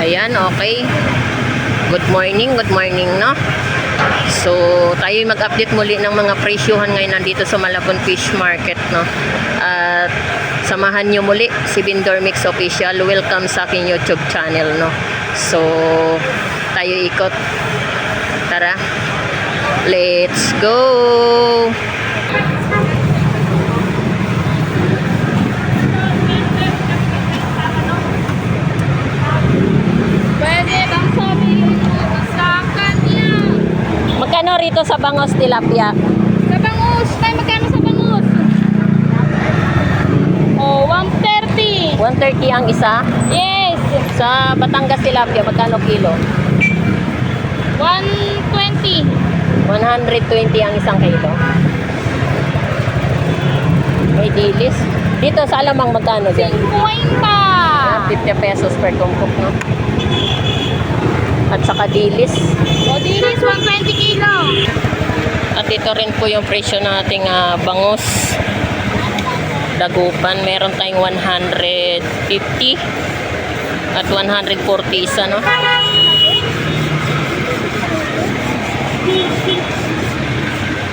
Ayan, okay. Good morning, no? So, tayo mag-update muli ng mga presyuhan ngayon nandito sa Malabon Fish Market, no? At samahan nyo muli si Vendor Mix Official. Welcome sa aking YouTube channel, no? So, tayo ikot. Tara. Let's go! Magkano rito sa bangos tilapia? Sa bangus, tayo magkano sa bangus? Oh, 130. 130 ang isa. Yes. Sa Batangas tilapia, magkano kilo? 120. 120 ang isang kilo. May dilis. Dito sa Alamang magkano dyan? 50. 50 pesos per tumpok, no? At saka dilis. O, dilis 120 kilo. At ito rin po yung presyo ng ating bangus. Dagupan, meron tayong 150 at 140 isa, no?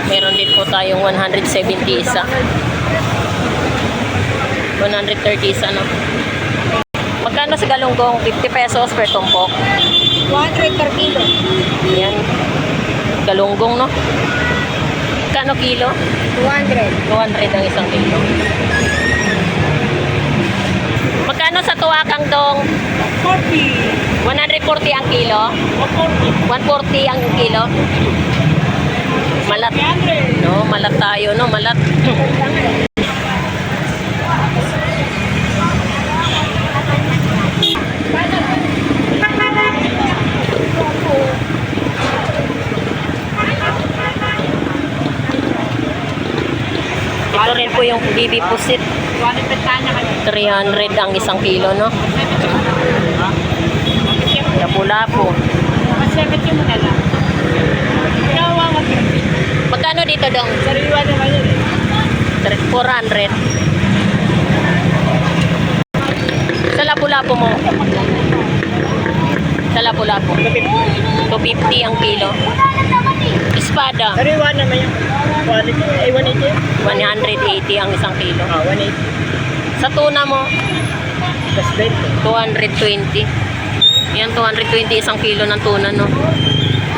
Meron din po tayong 170 isa. 130 isa, no? Magkano sa galunggong? 50 pesos per tumpok. 100 per kilo. Ayan. Galunggong, no? Magkano kilo? 200. 200 ang isang kilo. Magkano sa tuwakang dong? 40. 140 ang kilo? 140 ang kilo? Malat. No, malat tayo, no? Malat. Ito rin po yung BB Pusit. 300 ang isang kilo, no? Lapu-lapu. Magkano dito dong? 400. Sa lapu-lapu mo? Sa lapu-lapu. 250 ang kilo. Espada. 180 ang isang kilo. 180. Sa tuna mo? 220. 220. Yan, 220 isang kilo ng tuna, no?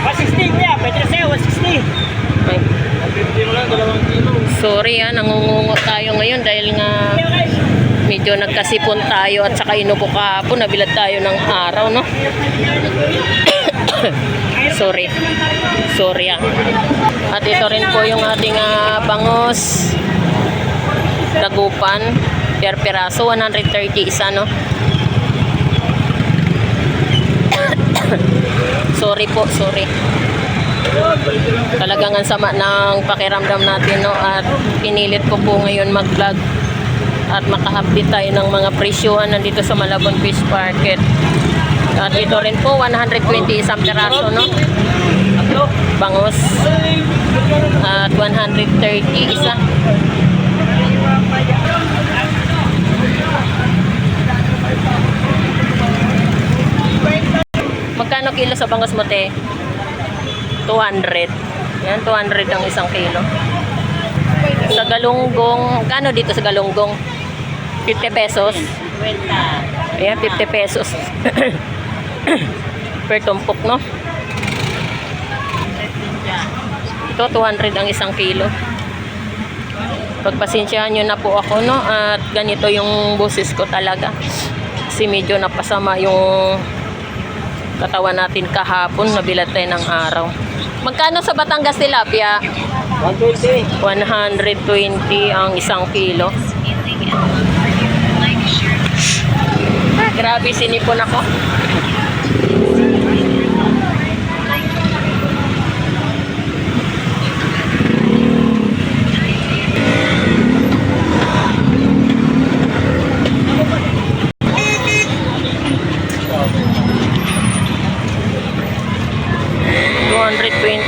160 kuya, pwede na sa'yo, 160. Ay, 150 mo lang, 2 kilo. sorry, nangungungo tayo ngayon dahil nga medyo nagkasipon tayo at saka inupo kahapon, nabilad tayo ng araw, no? Sorry. Sorry, At ito rin po yung ating bangus. Dagupan. Per piraso, 130 isa, no? Sorry po, sorry. Talagang ang sama ng pakiramdam natin, no? At pinilit ko po ngayon mag-vlog at maka-update tayo ng mga presyuhan nandito sa Malabon Fish Market. At ito rin po 120 isang piraso, no? Bangus. At 130 isa. Magkano kilo sa bangus mo, te? 200. Yan, 200 ang isang kilo. Sa galunggong, kano dito sa galunggong? 50 pesos. 50. Ayan, 50 pesos. Per tumpok, no? Ito, 200 ang isang kilo. Pagpasensyahan nyo na po ako, no? At ganito yung boses ko talaga. Kasi medyo napasama yung katawan natin kahapon. Nabilat tayo ng araw. Magkano sa Batangas tilapia? 120. 120 ang isang kilo. Grabe, sinipon ako.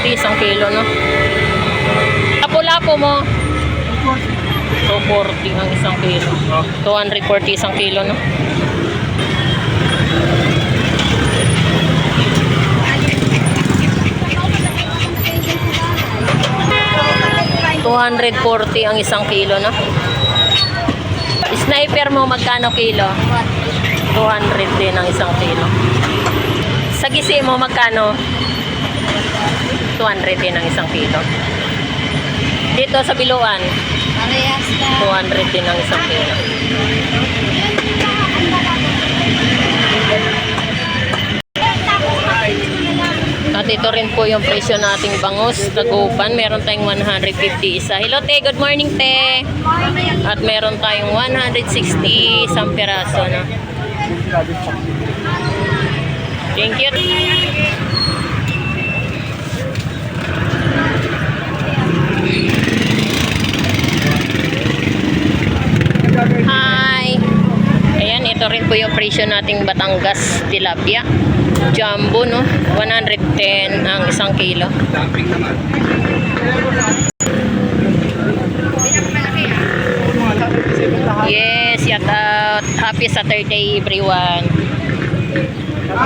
Isang kilo, no? Lapu-lapu mo? 240 ang isang kilo. 240 isang kilo, no? 240 ang isang kilo, no? Sniper mo, magkano kilo? 200 din ang isang kilo. Sa gisi mo, magkano? 200 din ang isang kilo. Dito sa biluan, Parehas na. 200 din ang isang kilo. At ito rin po yung presyo nating bangus, tagupan. Meron tayong 150 isa. Hello, te. Good morning, te. At meron tayong 160 isang piraso, no? Thank you. Hi! Ayan, ito rin po yung presyo nating Batangas tilapia. Jumbo, no? 110 ang isang kilo. Yes, shout out. Happy Saturday, everyone.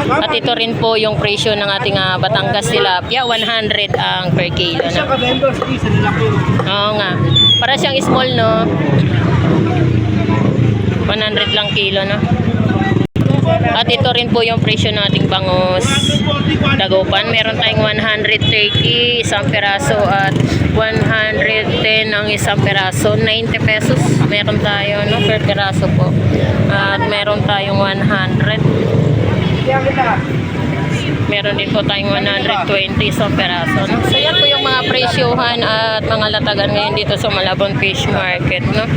At ito rin po yung presyo ng ating Batangas tilapia. 100 ang per kilo, no? Oo nga. Para siyang small, no? 100 lang kilo, no? At ito rin po yung presyo ng ating bangus. Dagupan, meron tayong 130 isang peraso at 110 ang isang peraso. 90 pesos meron tayo, no, per peraso po. At meron tayong 100. Meron din po tayong 120 isang peraso, no? So yan po yung mga presyohan at mga latagan ngayon dito sa Malabon Fish Market, no?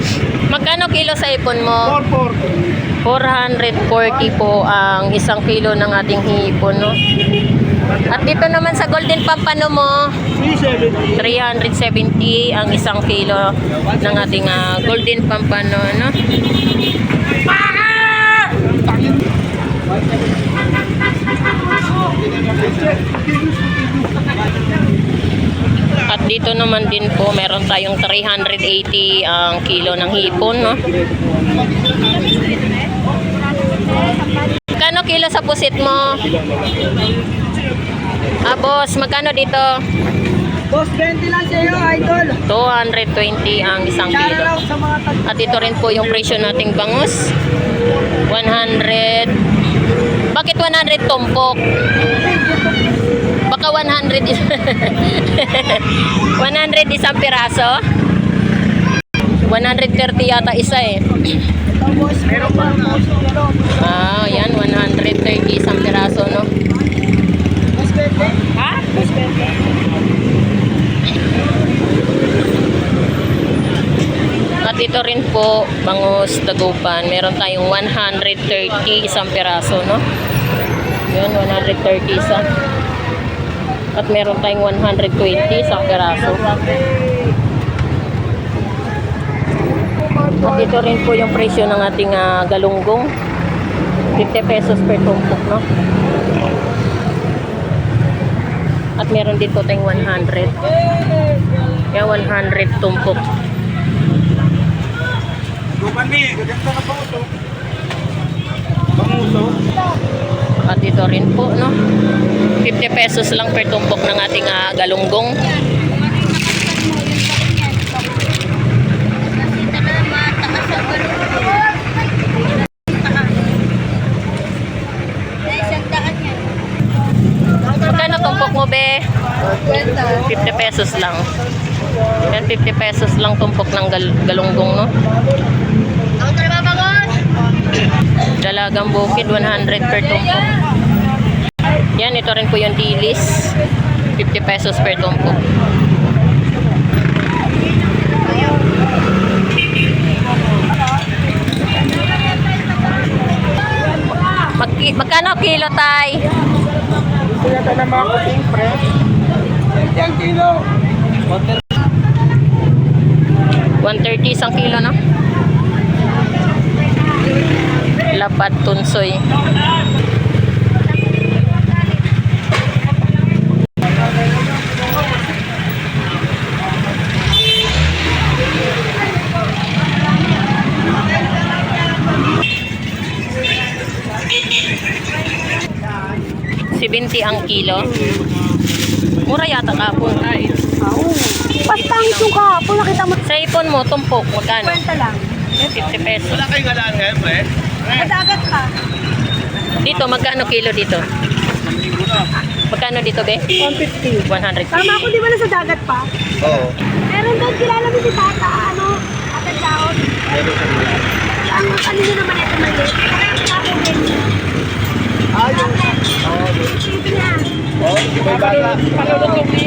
Magkano kilo sa ipon mo? 440 po ang isang kilo ng ating hipon, no? At dito naman sa Golden Pampano mo, 370 ang isang kilo ng ating Golden Pampano, no? At dito naman din po, meron tayong 380 ang kilo ng hipon, no? Magkano kilo sa pusit mo? Boss, magkano dito? Boss, 20 lang sa'yo, idol. 220 ang isang kilo. Sa mga At ito rin po yung presyo nating bangus. 100. Bakit 100 tumpok? Baka 100 is 100 isang piraso? 130 yata isa eh. meron pa Yan, 130 isang piraso, no? Boss, 20? Ha? Boss, 20? At ito rin po, bangus dagupan. Meron tayong 130 isang piraso, no? Yun, 130 isa. At meron tayong 120 isang piraso. At ito rin po yung presyo ng ating galunggong. 50 pesos per tumpok, no? At meron din po tayong 100. Kaya 100 tumpok. Gaganda na banguso. Banguso? At ito rin po, no? 50 pesos lang per tumpok ng ating galunggong. Magkano tumpok mo, be? 50 pesos lang. Yan, 50 pesos lang tumpok ng galunggong, no? Dalagang bukid, 100 per tumpok. Yan, ito rin po yung dilis. 50 pesos per tumpok. Magkano kilo, tay? Kaya ka na mga kuting fresh. 20 kilo. 130 isang kilo, no? Lapat tunsoy. $70 ang kilo. Mura yata kapon. Pastangit yung kahapon. Nakita mo. Sa ipon mo, tumpok, magkano? 50 lang. 50 pesos. Wala kayong galaan ngayon, pre? Madagat pa. Dito, magkano kilo dito? Magkano dito, be? 150. 100. Tama ako, di ba nasa dagat pa? Oo. Meron doon, kilala mo si Tata, ano? Ate Daon. Ang ano nyo naman ito maliit. Kaya ang tapo din. Ayun. Ito na. Oo, may bala. Palulutong ni.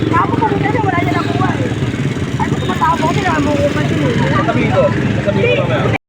Tapo ko muna na, wala niya nakuha eh. Ay, kung tumatao ko, kailangan mo ko pa din eh. Sabi ito. Sabi ito mamaya.